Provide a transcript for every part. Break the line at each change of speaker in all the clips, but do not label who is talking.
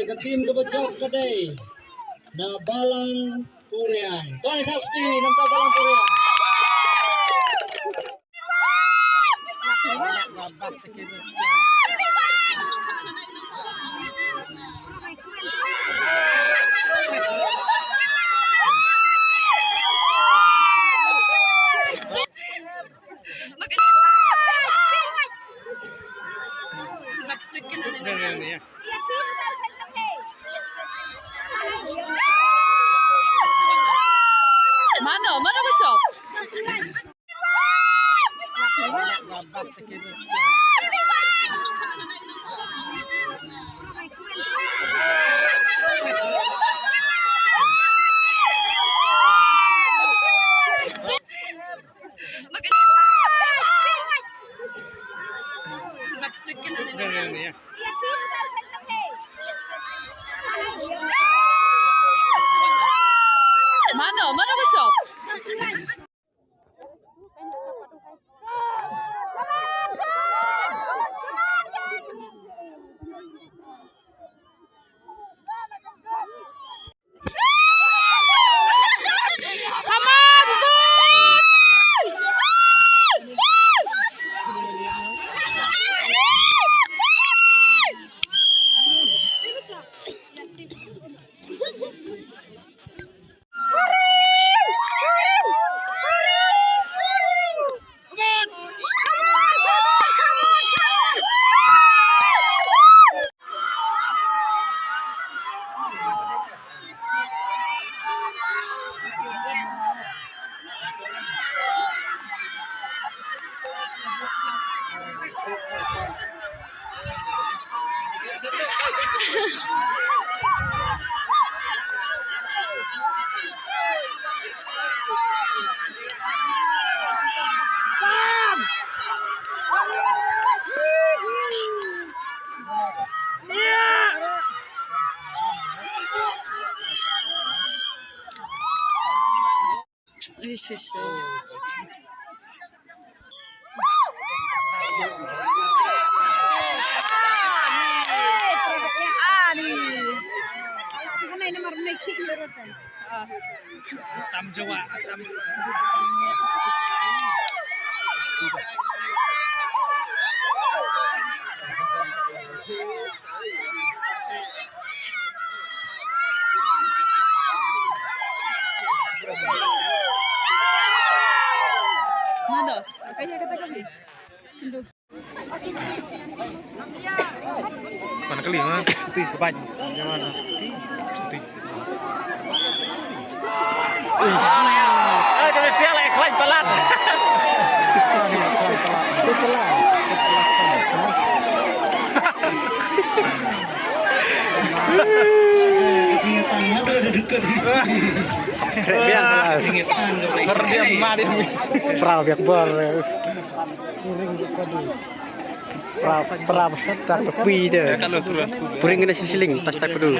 Ke tim kebecok kedai na balang Turian. Tuan Sakti nampak balang Turian.
Mana bacok? Mana bacok?
Tam Jawa,
Mana? Kayaknya kata kami.
mana kali mah? Putih kepan. Gimana? Putih. Jadi sial eklan pelat.
Pra tak tepi dia. Puring kena sisiling tas tak pedu.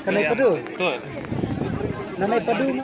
Kanai pedu.
Betul.
Nanai pedu.